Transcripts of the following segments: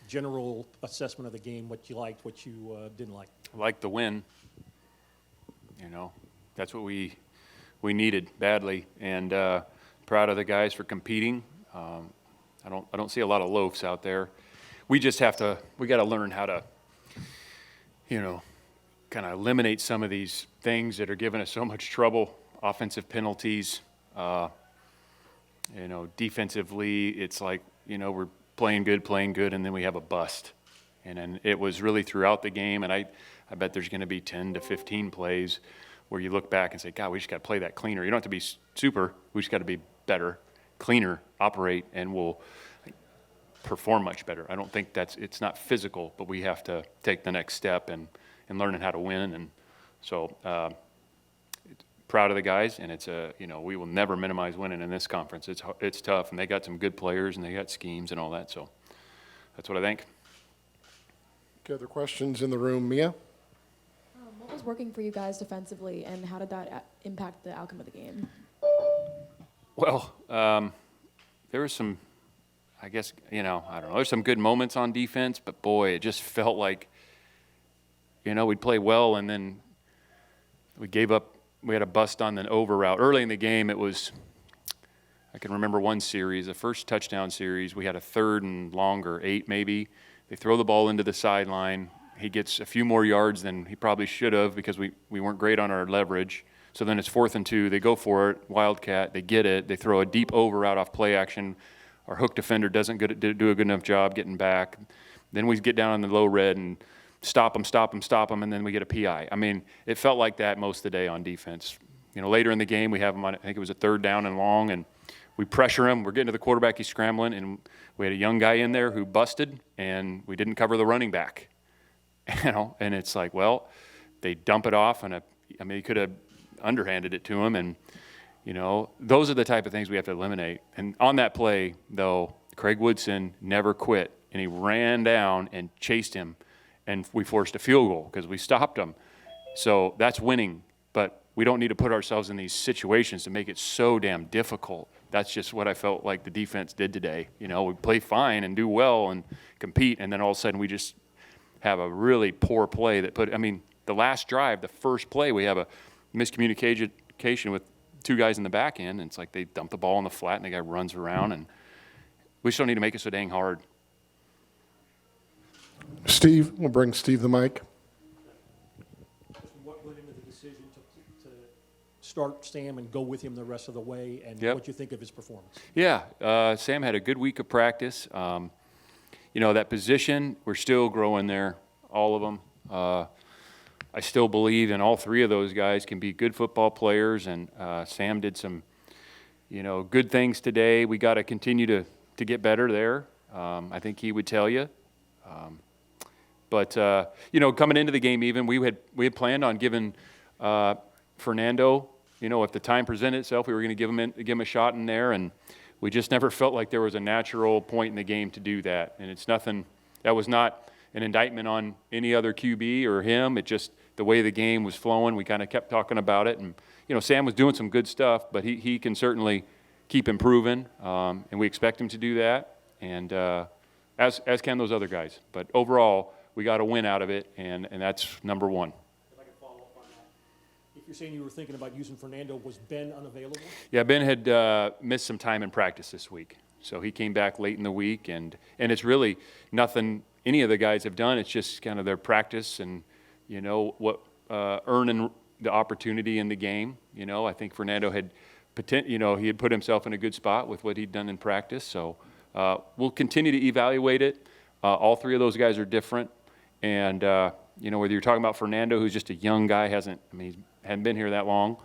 general assessment of the game, what you liked, what you didn't like. I like the win. That's what we needed badly, and proud of the guys for competing. I don't see a lot of loafs out there. We got to learn how to, kind of eliminate some of these things that are giving us so much trouble. Offensive penalties, defensively, it's like, we're playing good, and then we have a bust. And then it was really throughout the game, and I bet there's going to be 10 to 15 plays where you look back and say, God, we just got to play that cleaner. You don't have to be super. We just got to be better, cleaner, operate, and we'll perform much better. I don't think it's not physical, but we have to take the next step and learning how to win. And so proud of the guys, and it's we will never minimize winning in this conference. It's tough, and they got some good players, and they got schemes and all that. So that's what I think. Okay, other questions in the room? Mia? What was working for you guys defensively, and how did that impact the outcome of the game? Well, there was some, I guess, I don't know, there's some good moments on defense, but boy, it just felt like, we'd play well, and then we gave up. We had a bust on the over route. Early in the game, I can remember one series, the first touchdown series, we had a 3rd and longer, 8 maybe. They throw the ball into the sideline. He gets a few more yards than he probably should have because we weren't great on our leverage. So then it's 4th and 2. They go for it, Wildcat. They get it. They throw a deep over route off play action. Our hook defender doesn't do a good enough job getting back. Then we get down on the low red and stop them, and then we get a PI. I mean, it felt like that most of the day on defense. Later in the game, we have him on, I think it was a 3rd down and long, and we pressure him. We're getting to the quarterback. He's scrambling, and we had a young guy in there who busted, and we didn't cover the running back. And it's like, well, they dump it off, and he could have underhanded it to him, and those are the type of things we have to eliminate. And on that play, though, Craig Woodson never quit, and he ran down and chased him, and we forced a field goal because we stopped him. So that's winning, but we don't need to put ourselves in these situations to make it so damn difficult. That's just what I felt like the defense did today. We play fine and do well and compete, and then all of a sudden we just have a really poor play that the last drive, the first play, we have a miscommunication with 2 guys in the back end, and it's like they dump the ball on the flat and the guy runs around, and we just don't need to make it so dang hard. Steve, we'll bring Steve the mic. What went into the decision to start Sam and go with him the rest of the way, and what you think of his performance? Yeah, Sam had a good week of practice. That position, we're still growing there, all of them. I still believe in all 3 of those guys can be good football players, and Sam did some, good things today. We got to continue to get better there. I think he would tell you. But coming into the game, even we had planned on giving Fernando, if the time presented itself, we were going to give him a shot in there, and we just never felt like there was a natural point in the game to do that. And it's nothing. That was not an indictment on any other QB or him. It just the way the game was flowing. We kind of kept talking about it, and Sam was doing some good stuff, but he can certainly keep improving, and we expect him to do that. And as can those other guys. But overall, we got a win out of it, and that's number one. If I could follow up on that. If you're saying you were thinking about using Fernando, was Ben unavailable? Yeah, Ben had missed some time in practice this week. So he came back late in the week, and it's really nothing any of the guys have done. It's just kind of their practice and, earning the opportunity in the game. I think Fernando had he had put himself in a good spot with what he'd done in practice. So we'll continue to evaluate it. All 3 of those guys are different. And, whether you're talking about Fernando, who's just a young guy, he hadn't been here that long.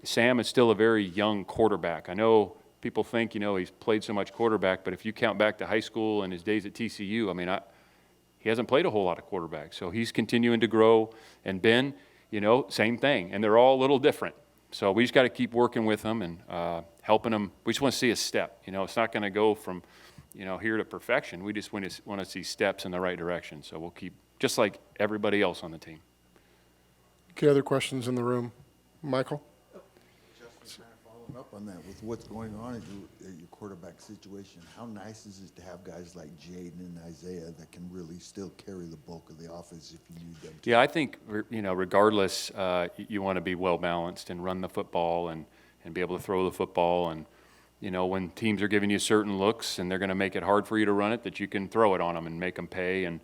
Sam is still a very young quarterback. I know people think, he's played so much quarterback, but if you count back to high school and his days at TCU, he hasn't played a whole lot of quarterback. So he's continuing to grow. And Ben, same thing. And they're all a little different. So we just got to keep working with them and helping them. We just want to see a step. It's not going to go from, here to perfection. We just want to see steps in the right direction. So we'll keep, just like everybody else on the team. Okay, other questions in the room? Michael? Justin, trying to follow Following up on that, with what's going on at your quarterback situation, how nice is it to have guys like Jaden and Isaiah that can really still carry the bulk of the offense if you need them to? Yeah, I think, regardless, you want to be well-balanced and run the football and be able to throw the football. And, when teams are giving you certain looks and they're going to make it hard for you to run it, that you can throw it on them and make them pay. And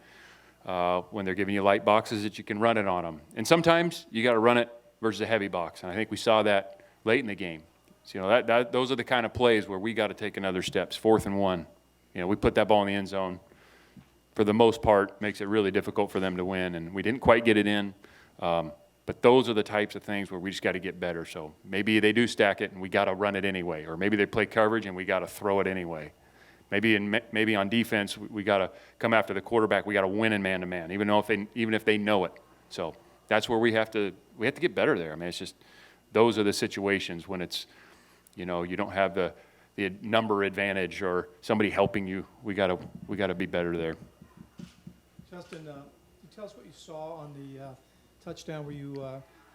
when they're giving you light boxes, that you can run it on them. And sometimes you got to run it versus a heavy box. And I think we saw that late in the game. So, those are the kind of plays where we got to take another steps. 4th and 1. We put that ball in the end zone. For the most part, makes it really difficult for them to win, and we didn't quite get it in. But those are the types of things where we just got to get better. So maybe they do stack it, and we got to run it anyway, or maybe they play coverage and we got to throw it anyway. Maybe on defense we got to come after the quarterback. We got to win in man-to-man, even if they know it. So that's where we have to get better there. I mean, it's just those are the situations when it's you don't have the number advantage or somebody helping you. We got to be better there. Justin, can you tell us what you saw on the touchdown where you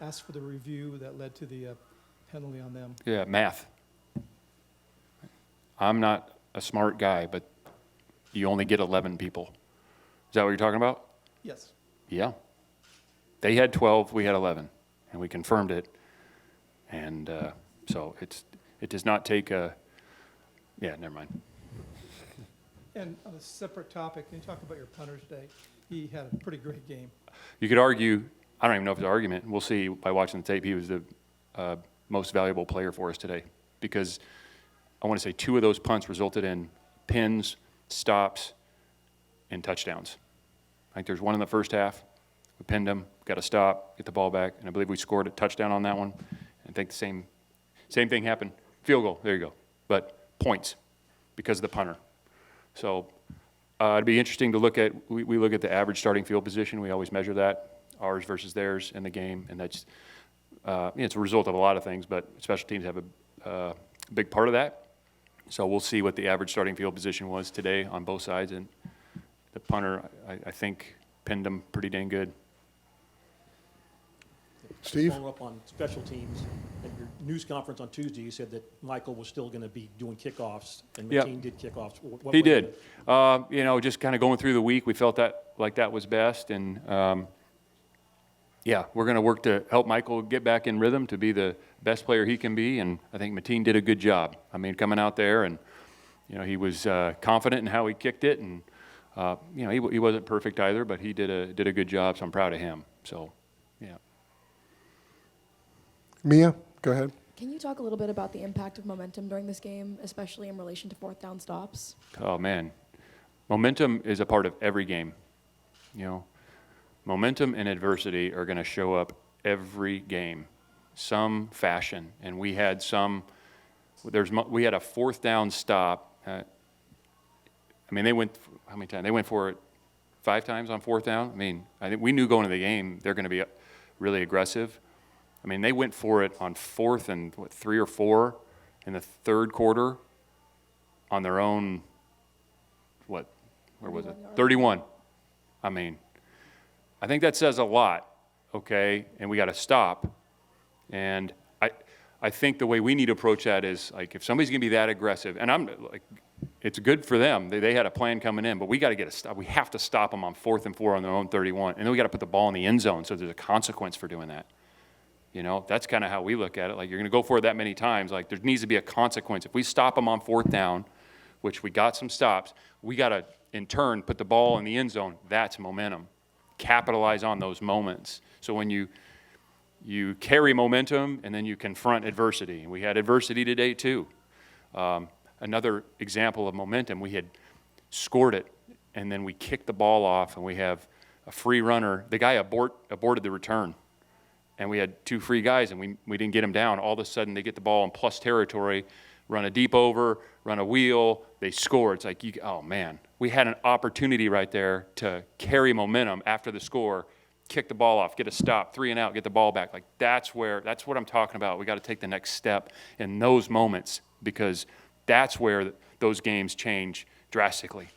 asked for the review that led to the penalty on them? Yeah, math. I'm not a smart guy, but you only get 11 people. Is that what you're talking about? Yes. Yeah. They had 12, we had 11, and we confirmed it. And so it does not take never mind. And on a separate topic, can you talk about your punter today? He had a pretty great game. You could argue, I don't even know if it's an argument. We'll see by watching the tape. He was the most valuable player for us today because I want to say 2 of those punts resulted in pins, stops, and touchdowns. I think there's one in the first half. We pinned him, got a stop, get the ball back, and I believe we scored a touchdown on that one. I think the same thing happened. Field goal, there you go. But points because of the punter. So it'd be interesting to look at, we look at the average starting field position. We always measure that, ours versus theirs in the game. And that's, it's a result of a lot of things, but special teams have a big part of that. So we'll see what the average starting field position was today on both sides. And the punter, I think, pinned them pretty dang good. Steve? Follow up on special teams. At your news conference on Tuesday, you said that Michael was still going to be doing kickoffs, and Yep. Mateen did kickoffs. He did. Just kind of going through the week, we felt that was best. And, we're going to work to help Michael get back in rhythm to be the best player he can be. And I think Mateen did a good job. I mean, coming out there, and, he was confident in how he kicked it. And, he wasn't perfect either, but he did a good job, so I'm proud of him. So, yeah. Mia, go ahead. Can you talk a little bit about the impact of momentum during this game, especially in relation to 4th down stops? Oh, man. Momentum is a part of every game. Momentum and adversity are going to show up every game, some fashion. And we had a 4th down stop. They went, how many times? They went for it 5 times on 4th down. I think we knew going into the game they're going to be really aggressive. They went for it on 4th and 3 or 4 in the 3rd quarter on their own, where was it? 31. I think that says a lot, okay? And we got to stop. And I think the way we need to approach that is, like, if somebody's going to be that aggressive, and it's good for them. They had a plan coming in, but we got to get a stop. We have to stop them on 4th and 4 on their own 31. And then we got to put the ball in the end zone so there's a consequence for doing that. That's kind of how we look at it. Like, you're going to go for it that many times. Like, there needs to be a consequence. If we stop them on 4th down, which we got some stops, we got to, in turn, put the ball in the end zone. That's momentum. Capitalize on those moments. So when you carry momentum and then you confront adversity. And we had adversity today, too. Another example of momentum, we had scored it, and then we kicked the ball off, and we have a free runner. The guy aborted the return. And we had 2 free guys, and we didn't get them down. All of a sudden, they get the ball in plus territory, run a deep over, run a wheel, they score. It's like, oh, man. We had an opportunity right there to carry momentum after the score, kick the ball off, get a stop, 3 and out, get the ball back. Like, that's what I'm talking about. We got to take the next step in those moments because that's where those games change drastically.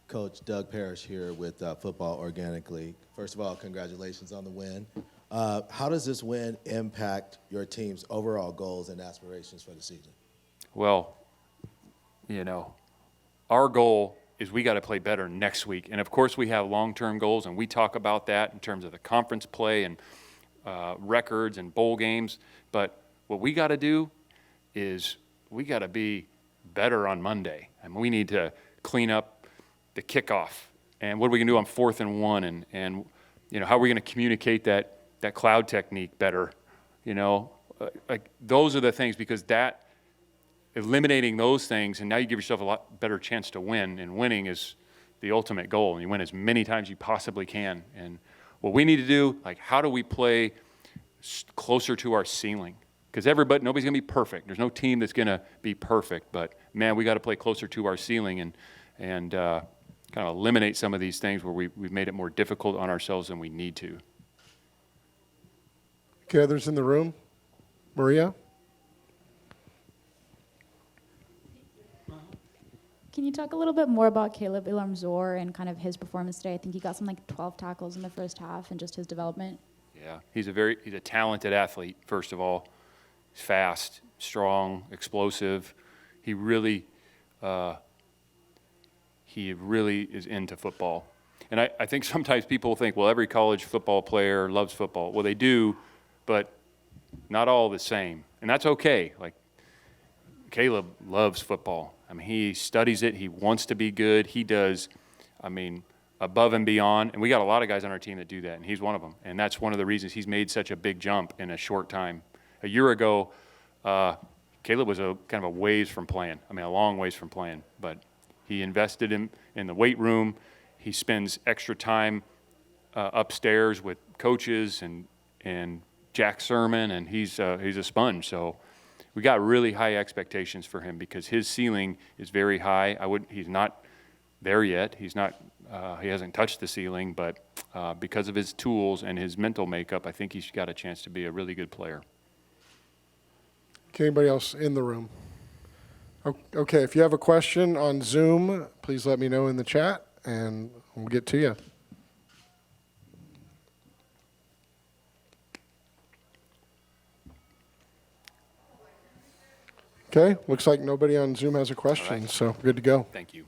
Coach Doug Parrish here with Football Organically. First of all, congratulations on the win. How does this win impact your team's overall goals and aspirations for the season? Well, our goal is we got to play better next week. And of course, we have long-term goals, and we talk about that in terms of the conference play and records and bowl games. But what we got to do is we got to be better on Monday. And we need to clean up the kickoff. And what are we going to do on 4th and 1? And how are we going to communicate that cloud technique better? Like those are the things, because eliminating those things, and now you give yourself a lot better chance to win, and winning is the ultimate goal, and you win as many times you possibly can. And what we need to do, like, how do we play closer to our ceiling? Because nobody's going to be perfect. There's no team that's going to be perfect, but man, we got to play closer to our ceiling and kind of eliminate some of these things where we've made it more difficult on ourselves than we need to. Okay, others in the room? Maria? Can you talk a little bit more about Caleb Ilamzor and kind of his performance today? I think he got something like 12 tackles in the first half and just his development. Yeah, he's a talented athlete, first of all. He's fast, strong, explosive. He really is into football. And I think sometimes people think, well, every college football player loves football. Well, they do, but not all the same. And that's okay. Like, Caleb loves football. I mean, he studies it. He wants to be good. He does, above and beyond. And we got a lot of guys on our team that do that, and he's one of them. And that's one of the reasons he's made such a big jump in a short time. A year ago, Caleb was kind of a ways from playing. A long ways from playing. But he invested in the weight room. He spends extra time upstairs with coaches and Jack Sermon, and he's a sponge. So we got really high expectations for him because his ceiling is very high. He's not there yet. He hasn't touched the ceiling, but because of his tools and his mental makeup, I think he's got a chance to be a really good player. Okay, anybody else in the room? Okay, if you have a question on Zoom, please let me know in the chat, and we'll get to you. Okay, looks like nobody on Zoom has a question, so good to go. Thank you.